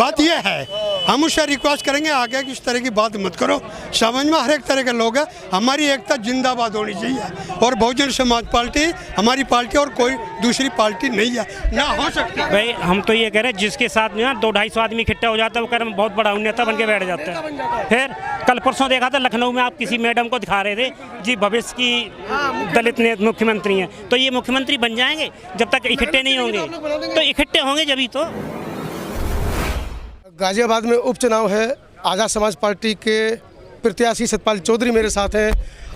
बात यह है, हम उससे रिक्वेस्ट करेंगे आगे कि इस तरह की बात मत करो। समझ में हर एक तरह के लोग हैं, हमारी एकता जिंदाबाद होनी चाहिए। और बहुजन समाज पार्टी हमारी पार्टी और कोई दूसरी पार्टी नहीं है, ना हो सकती। भाई हम तो ये कह रहे हैं जिसके साथ में 200-250 आदमी इकट्ठा हो जाता है वो कह रहे बहुत बड़ा नेता बन के बैठ जाता है। फिर कल परसों देखा था लखनऊ में आप किसी मैडम को दिखा रहे थे जी भविष्य की दलित मुख्यमंत्री हैं, तो ये मुख्यमंत्री बन जाएंगे जब तक इकट्ठे नहीं होंगे, तो इकट्ठे होंगे जब ही तो। गाजियाबाद में उपचुनाव है। आज़ाद समाज पार्टी के प्रत्याशी सतपाल चौधरी मेरे साथ हैं।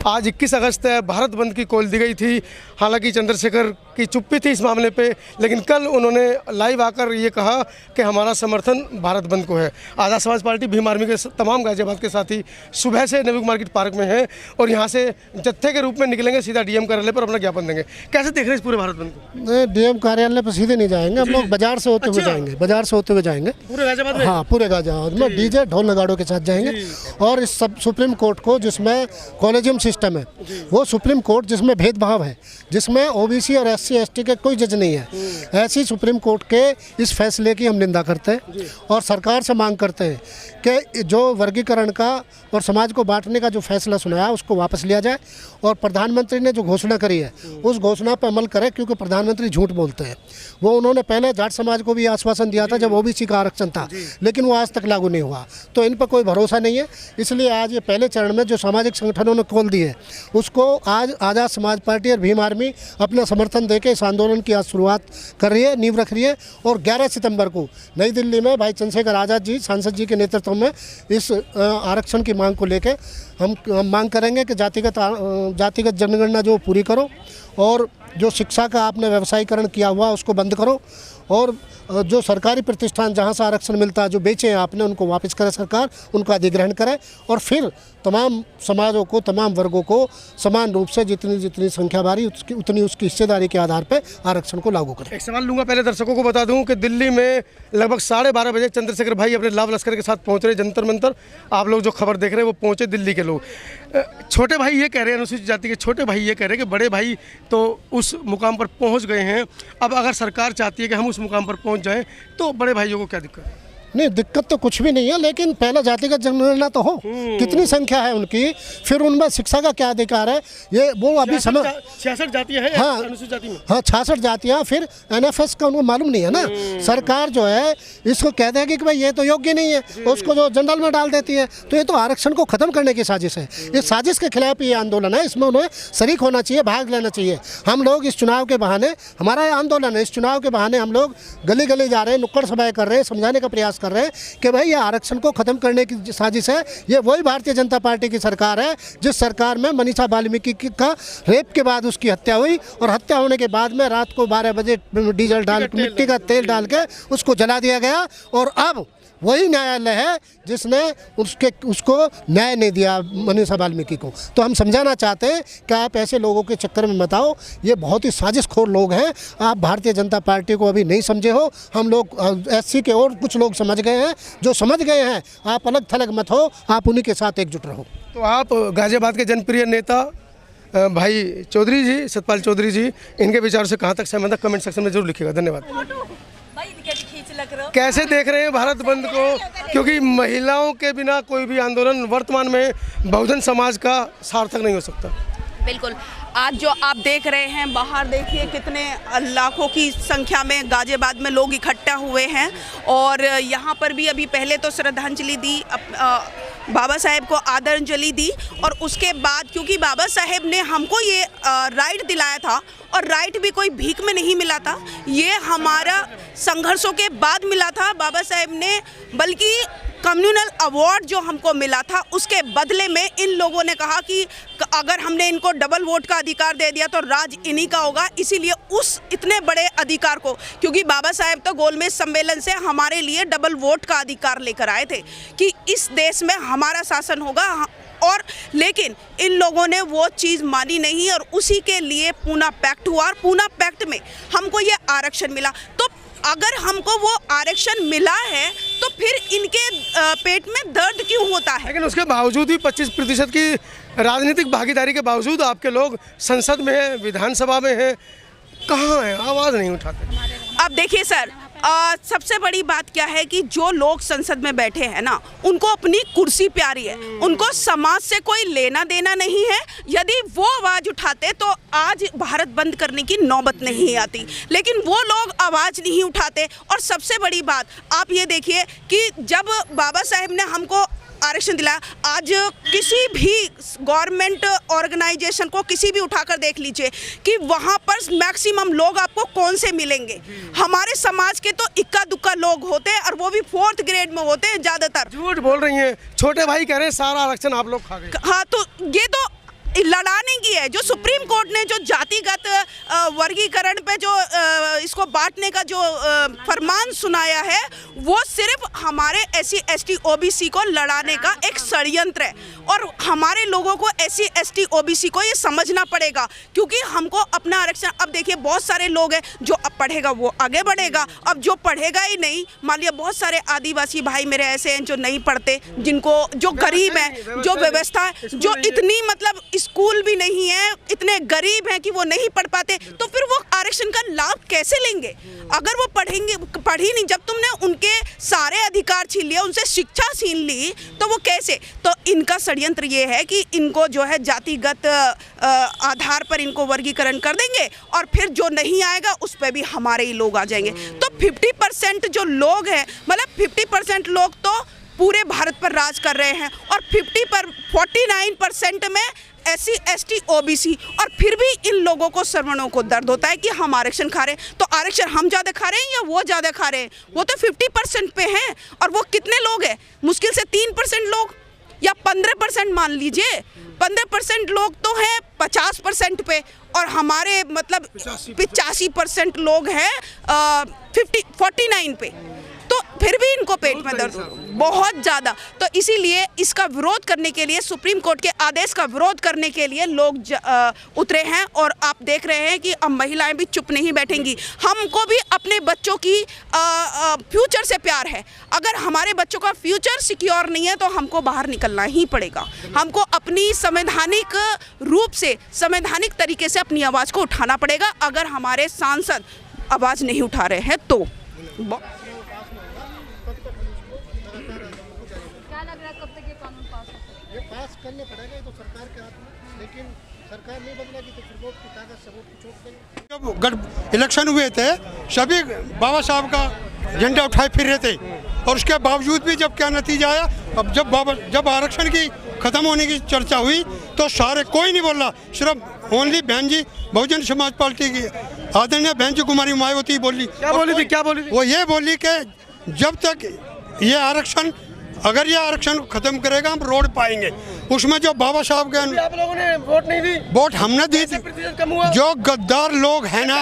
आज 21 अगस्त है, भारत बंद की कॉल दी गई थी। हालांकि चंद्रशेखर की चुप्पी थी इस मामले पे, लेकिन कल उन्होंने लाइव आकर ये कहा कि हमारा समर्थन भारत बंद को है। आज़ाद समाज पार्टी भीम आर्मी के तमाम गाजियाबाद के साथी सुबह से नवी मार्केट पार्क में हैं और यहाँ से जत्थे के रूप में निकलेंगे, सीधा डीएम कार्यालय पर अपना ज्ञापन देंगे। कैसे देख रहे हैं इस पूरे भारत बंद को? डीएम कार्यालय पर सीधे नहीं जाएंगे हम लोग, बाजार से होते हुए जाएंगे, बाजार से होते हुए जाएंगे पूरे गाजियाबाद में। हाँ, पूरे गाजियाबाद में डीजे ढोल नगाड़ों के साथ जाएंगे। और इस सब सुप्रीम कोर्ट को, जिसमें कॉलेजियम सिस्टम है, वो सुप्रीम कोर्ट जिसमें भेदभाव है, जिसमें ओबीसी और एससी एसटी के कोई जज नहीं है, ऐसी सुप्रीम कोर्ट के इस फैसले की हम निंदा करते हैं और सरकार से मांग करते हैं कि जो वर्गीकरण का और समाज को बांटने का जो फैसला सुनाया उसको वापस लिया जाए और प्रधानमंत्री ने जो घोषणा करी है उस घोषणा पर अमल करें, क्योंकि प्रधानमंत्री झूठ बोलते हैं। वो उन्होंने पहले जाट समाज को भी आश्वासन दिया था जब ओबीसी का आरक्षण था, लेकिन वो आज तक लागू नहीं हुआ, तो इन पर कोई भरोसा नहीं है। इसलिए आज ये पहले चरण में जो सामाजिक संगठनों ने कॉल दी है उसको आज आज़ाद समाज पार्टी और भीम आर्मी अपना समर्थन देकर इस आंदोलन की आज शुरुआत कर रही है, नींव रख रही है। और 11 सितंबर को नई दिल्ली में भाई चंद्रशेखर आज़ाद जी सांसद जी के नेतृत्व में इस आरक्षण की मांग को लेकर हम मांग करेंगे कि जातिगत जनगणना जो पूरी करो और जो शिक्षा का आपने व्यवसायीकरण किया हुआ उसको बंद करो और जो सरकारी प्रतिष्ठान जहां से आरक्षण मिलता है जो बेचे हैं आपने उनको वापस करे सरकार, उनको अधिग्रहण करे और फिर तमाम समाजों को, तमाम वर्गों को समान रूप से जितनी संख्या बारी उतनी उसकी हिस्सेदारी के आधार पर आरक्षण को लागू करें। एक सवाल लूँगा, पहले दर्शकों को बता दूं कि दिल्ली में लगभग 12:30 बजे चंद्रशेखर भाई अपने लाभ लश्कर के साथ पहुँच रहे जंतर मंतर। आप लोग जो खबर देख रहे हैं वो पहुँचे दिल्ली के लोग। छोटे भाई ये कह रहे हैं, अनुसूचित जाति के छोटे भाई ये कह रहे हैं कि बड़े भाई तो उस मुकाम पर पहुँच गए हैं, अब अगर सरकार चाहती है कि हम उस मुकाम पर पहुँच जाएँ तो बड़े भाइयों को क्या दिक्कत है? नहीं, दिक्कत तो कुछ भी नहीं है, लेकिन पहले जातिगत जनगणना तो हो, कितनी संख्या है उनकी, फिर उनमें शिक्षा का क्या अधिकार है, ये वो अभी समझ 66 जातियाँ हैं। हाँ, अनुसूचित जाति में 66 जातियाँ, फिर एनएफएस का उनको मालूम नहीं है ना। सरकार जो है इसको कह देगी कि भाई ये तो योग्य नहीं है, उसको जो जनरल में डाल देती है, तो ये तो आरक्षण को खत्म करने की साजिश है। इस साजिश के खिलाफ ये आंदोलन है, इसमें उन्हें शरीक होना चाहिए, भाग लेना चाहिए। हम लोग इस चुनाव के बहाने, हमारा ये आंदोलन है, इस चुनाव के बहाने हम लोग गली गली जा रहे हैं, नुक्कड़ सभाएं कर रहे हैं, समझाने का प्रयास कर रहे हैं कि भाई ये आरक्षण को खत्म करने की साजिश है। ये वही भारतीय जनता पार्टी की सरकार है जिस सरकार में मनीषा वाल्मीकि का रेप के बाद उसकी हत्या हुई और हत्या होने के बाद में रात को 12 बजे डीजल डाल, मिट्टी का तेल डाल के उसको जला दिया गया। और अब वही न्यायालय है जिसने उसको न्याय नहीं दिया मनीषा वाल्मीकि को। तो हम समझाना चाहते हैं कि आप ऐसे लोगों के चक्कर में मत आओ, ये बहुत ही साजिशखोर लोग हैं। आप भारतीय जनता पार्टी को अभी नहीं समझे हो, हम लोग एससी के और कुछ लोग समझ गए हैं, जो समझ गए हैं आप अलग थलग मत हो, आप उन्हीं के साथ एकजुट रहो। तो आप गाजियाबाद के जनप्रिय नेता भाई चौधरी जी, सतपाल चौधरी जी, इनके विचार से कहाँ तक सहमत है कमेंट सेक्शन में जरूर लिखिएगा। धन्यवाद। कैसे देख रहे हैं भारत बंद को, क्योंकि महिलाओं के बिना कोई भी आंदोलन वर्तमान में बहुजन समाज का सार्थक नहीं हो सकता। बिल्कुल, आज जो आप देख रहे हैं बाहर देखिए कितने लाखों की संख्या में गाजियाबाद में लोग इकट्ठा हुए हैं और यहाँ पर भी अभी पहले तो श्रद्धांजलि दी, बाबा साहेब को आदरांजलि दी और उसके बाद क्योंकि बाबा साहेब ने हमको ये राइट दिलाया था और राइट भी कोई भीख में नहीं मिला था, ये हमारा संघर्षों के बाद मिला था बाबा साहेब ने, बल्कि कम्युनल अवार्ड जो हमको मिला था उसके बदले में इन लोगों ने कहा कि अगर हमने इनको डबल वोट का अधिकार दे दिया तो राज इन्हीं का होगा। इसीलिए उस इतने बड़े अधिकार को, क्योंकि बाबा साहेब तो गोलमेज सम्मेलन से हमारे लिए डबल वोट का अधिकार लेकर आए थे कि इस देश में हमारा शासन होगा, और लेकिन इन लोगों ने वो चीज़ मानी नहीं और उसी के लिए पूना पैक्ट हुआ और पूना पैक्ट में हमको ये आरक्षण मिला। तो अगर हमको वो आरक्षण मिला है तो फिर इनके पेट में दर्द क्यों होता है? लेकिन उसके बावजूद भी 25% की राजनीतिक भागीदारी के बावजूद आपके लोग संसद में हैं, विधानसभा में हैं, कहाँ हैं, आवाज़ नहीं उठाते। अब देखिए सर, सबसे बड़ी बात क्या है कि जो लोग संसद में बैठे हैं ना, उनको अपनी कुर्सी प्यारी है, उनको समाज से कोई लेना देना नहीं है। यदि वो आवाज़ उठाते तो आज भारत बंद करने की नौबत नहीं आती, लेकिन वो लोग आवाज़ नहीं उठाते। और सबसे बड़ी बात आप ये देखिए कि जब बाबा साहेब ने हमको आरक्षण दिलाया, आज किसी भी गवर्नमेंट ऑर्गेनाइजेशन को किसी भी उठाकर देख लीजिए कि वहाँ पर मैक्सिमम लोग आपको कौन से मिलेंगे। हमारे समाज के तो इक्का दुक्का लोग होते हैं, और वो भी 4th ग्रेड में होते हैं ज़्यादातर। झूठ बोल रही हैं, छोटे भाई कह रहे हैं सारा आरक्षण आप लोग खा गए। हाँ, तो ये तो लड़ाने की है। जो सुप्रीम कोर्ट ने जो जातिगत वर्गीकरण पे जो इसको बांटने का जो फरमान सुनाया है, वो सिर्फ हमारे SC ST OBC को लड़ाने का एक षड्यंत्र है। और हमारे लोगों को SC ST OBC को ये समझना पड़ेगा, क्योंकि हमको अपना आरक्षण, अब देखिए बहुत सारे लोग हैं जो अब पढ़ेगा वो आगे बढ़ेगा, अब जो पढ़ेगा ही नहीं, मान लिया बहुत सारे आदिवासी भाई मेरे ऐसे हैं जो नहीं पढ़ते, जिनको जो गरीब हैं, जो व्यवस्था जो इतनी मतलब स्कूल भी नहीं है, इतने गरीब हैं कि वो नहीं पढ़ पाते, तो फिर वो आरक्षण का लाभ कैसे लेंगे? अगर वो पढ़ेंगे, पढ़ ही नहीं, जब तुमने उनके सारे अधिकार छीन लिए, उनसे शिक्षा छीन ली, तो वो कैसे? तो इनका षड्यंत्र ये है कि इनको जो है जातिगत आधार पर इनको वर्गीकरण कर देंगे, और फिर जो नहीं आएगा उस पर भी हमारे ही लोग आ जाएंगे। तो 50% जो लोग हैं, मतलब 50% लोग तो पूरे भारत पर राज कर रहे हैं, और 49% में SC ST OBC, और फिर भी इन लोगों को श्रवणों को दर्द होता है कि हम आरक्षण खा रहे हैं। तो आरक्षण हम ज़्यादा खा रहे हैं या वो ज़्यादा खा रहे हैं? वो तो 50% पे हैं, और वो कितने लोग हैं? मुश्किल से 3% लोग या 15% मान लीजिए। 15% लोग तो हैं 50% पे, और हमारे मतलब 85% लोग हैं 49 पे। तो फिर भी इनको पेट में दर्द बहुत ज़्यादा। तो इसीलिए इसका विरोध करने के लिए, सुप्रीम कोर्ट के आदेश का विरोध करने के लिए लोग उतरे हैं। और आप देख रहे हैं कि अब महिलाएं भी चुप नहीं बैठेंगी। हमको भी अपने बच्चों की फ्यूचर से प्यार है। अगर हमारे बच्चों का फ्यूचर सिक्योर नहीं है तो हमको बाहर निकलना ही पड़ेगा। हमको अपनी संवैधानिक रूप से, संवैधानिक तरीके से अपनी आवाज़ को उठाना पड़ेगा। अगर हमारे सांसद आवाज़ नहीं उठा रहे हैं तो पास करने पड़ेगा, तो सरकार के हाथ में, लेकिन सरकार नहीं बदलेगी तो फिर वोट की ताकत से वोट की चोट देंगे। जब इलेक्शन हुए थे सभी बाबा साहब का झंडा उठाए फिर रहे थे, और उसके बावजूद भी जब क्या नतीजा आया, अब जब आरक्षण की ख़त्म होने की चर्चा हुई तो सारे कोई नहीं बोल रहा, सिर्फ ओनली बहन जी बहुजन समाज पार्टी की आदरणीय बहन जी कुमारी मायावती बोली। क्या बोली थी? वो ये बोली कि जब तक ये आरक्षण, अगर ये आरक्षण खत्म करेगा हम रोड पाएंगे। उसमें जो बाबा साहब के आप लोगों ने वोट नहीं दी? वोट हमने दी थी। जो गद्दार लोग हैं ना,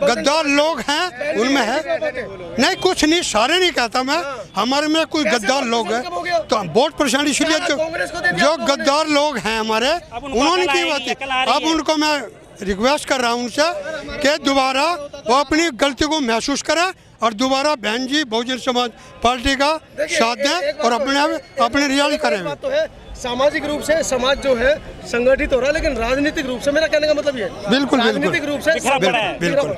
गद्दार लोग हैं उनमें है नहीं, कुछ नहीं, सारे नहीं कहता मैं, हमारे में कुछ गद्दार लोग हैं तो वोट परेशानी, इसलिए जो गद्दार लोग हैं हमारे, उन्होंने की बात है। अब उनको मैं रिक्वेस्ट कर रहा हूँ उनसे कि दोबारा वो अपनी गलती को महसूस करें और दोबारा बहन जी बहुजन समाज पार्टी का साथ दें और अपने रियाली करें। बात तो है, सामाजिक रूप से समाज जो है संगठित हो रहा है, लेकिन राजनीतिक रूप से, मेरा कहने का मतलब ये है, बिल्कुल राजनीतिक रूप से बिल्कुल।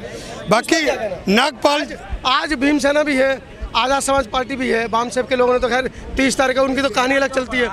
बाकी नागपाल आज भीमसेना भी है, आज़ाद समाज पार्टी भी है, बाम साहब के लोगों ने तो खैर 30 तारीख का उनकी तो कहानी अलग चलती है।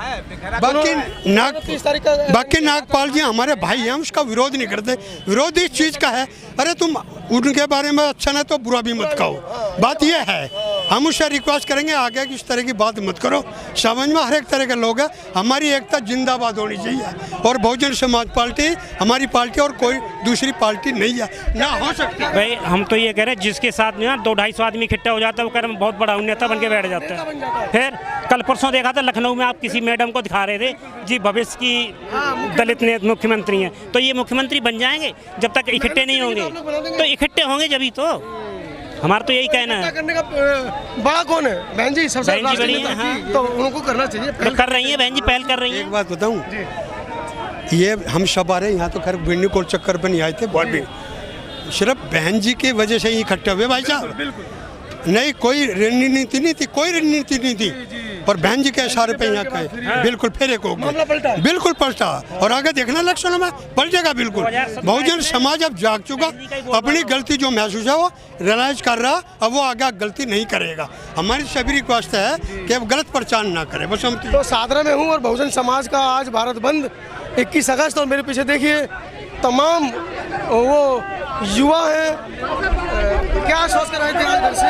बाकी नागपाल जी हमारे भाई हैं, उसका विरोध नहीं करते। विरोध इस चीज़ का है, अरे तुम उनके बारे में अच्छा ना तो बुरा भी मत कहो। बात यह है, हम उससे रिक्वेस्ट करेंगे आगे कि इस तरह की बात मत करो। समझ में हर एक तरह के लोग हैं, हमारी एकता जिंदाबाद होनी चाहिए, और बहुजन समाज पार्टी हमारी पार्टी और कोई दूसरी पार्टी नहीं है, ना हो सकती। भाई हम तो ये कह रहे हैं जिसके साथ में 200-250 आदमी इकट्ठा हो जाता है, वो कह रहे बहुत बड़ा नेता बन के बैठ जाता है। फिर कल परसों देखा था लखनऊ में, आप किसी मैडम को दिखा रहे थे जी भविष्य की दलित मुख्यमंत्री हैं। तो ये मुख्यमंत्री बन जाएंगे जब तक इकट्ठे नहीं होंगे, तो इकट्ठे होंगे जब ही तो। हमारा तो यही कहना है। करने का बड़ा कौन है? बहन जी सबसे बड़ी है, हाँ। तो उनको करना चाहिए, तो कर रही है बहन जी, पहल कर रही है। एक बात बताऊं, ये हम सब आ रहे हैं यहाँ तो खैर भिंडी कोल चक्कर पर नहीं आए थे, बहुत भी सिर्फ बहन जी की वजह से ही इकट्ठे हुए भाई साहब। नहीं कोई रणनीति नहीं थी, कोई रणनीति नहीं थी। और बहन जी के इशारे पे यहाँ कहे बिल्कुल फिर एक हो गया, बिल्कुल पलटा। और आगे देखना इलेक्शन में पलटेगा बिल्कुल। बहुजन समाज अब जाग चुका, अपनी गलती जो महसूस है वो रियलाइज कर रहा, अब वो आगे गलती नहीं करेगा। हमारी सभी रिक्वेस्ट है कि अब गलत प्रचार ना करे, बस हम तो सादरा में हूँ और बहुजन समाज का आज भारत बंद 21 अगस्त, और मेरे पीछे देखिए तमाम वो युवा हैं। क्या सोच कर आए थे आज घर से?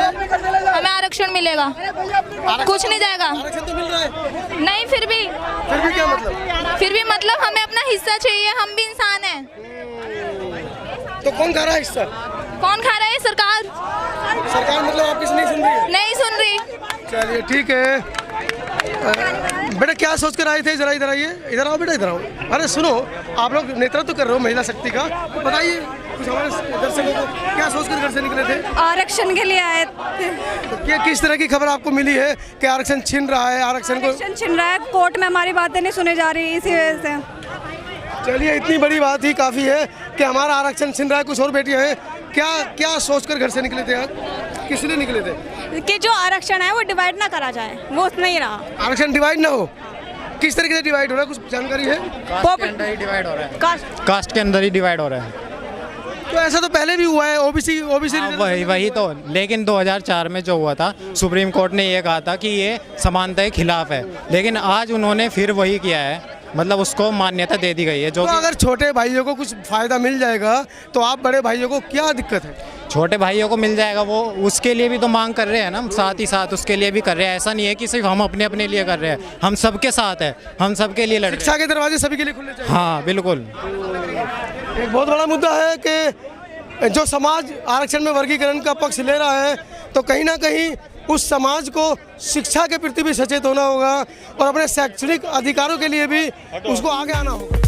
हमें आरक्षण मिलेगा, कुछ नहीं जाएगा। आरक्षण तो मिल रहा है, नहीं फिर भी क्या मतलब? फिर भी मतलब हमें अपना हिस्सा चाहिए, हम भी इंसान हैं। तो कौन खा रहा है हिस्सा? कौन खा रहा है? सरकार। सरकार मतलब आप किसी नहीं सुन रही है? नहीं सुन रही। चलिए ठीक है। बेटा क्या सोच कर आए थे? जरा इधर आइए, इधर आओ बेटा, इधर आओ। अरे सुनो, आप लोग नेतृत्व कर रहे हो महिला शक्ति का, बताइए कुछ हमारे दर्शकों को, क्या सोच कर घर से निकले थे? आरक्षण के लिए आए थे। तो क्या किस तरह की खबर आपको मिली है कि आरक्षण छीन रहा है? आरक्षण को छीन रहा है, कोर्ट में हमारी बातें नहीं सुनी जा रही, इसी वजह से। चलिए इतनी बड़ी बात ही काफ़ी है कि हमारा आरक्षण छीन रहा है। कुछ और बेटियां हैं, क्या सोचकर घर से निकले थे आज? किस लिए निकले थे? कि जो आरक्षण है वो डिवाइड ना करा जाए, वो नहीं रहा। आरक्षण डिवाइड ना हो, किस तरीके से डिवाइड हो रहा है, कुछ जानकारी है? कास्ट के अंदर ही डिवाइड हो रहा है, कास्ट के अंदर ही डिवाइड हो रहा है। तो ऐसा तो पहले भी हुआ है, ओबीसी वही तो, लेकिन 2004 में जो हुआ था, सुप्रीम कोर्ट ने ये कहा था कि ये समानता के खिलाफ है, लेकिन आज उन्होंने फिर वही किया है, मतलब उसको मान्यता दे दी गई है। जो तो अगर छोटे भाइयों को कुछ फायदा मिल जाएगा तो आप बड़े भाइयों को क्या दिक्कत है? छोटे भाइयों को मिल जाएगा, वो उसके लिए भी तो मांग कर रहे हैं ना, साथ ही साथ उसके लिए भी कर रहे हैं। ऐसा नहीं है कि सिर्फ हम अपने लिए कर रहे हैं, हम सबके साथ है, हम सबके लिए लड़ रहे हैं। शिक्षा के दरवाजे सभी के लिए खुले चाहिए। हाँ बिल्कुल। एक बहुत बड़ा मुद्दा है कि जो समाज आरक्षण में वर्गीकरण का पक्ष ले रहा है, तो कहीं ना कहीं उस समाज को शिक्षा के प्रति भी सचेत होना होगा और अपने शैक्षणिक अधिकारों के लिए भी उसको आगे आना होगा।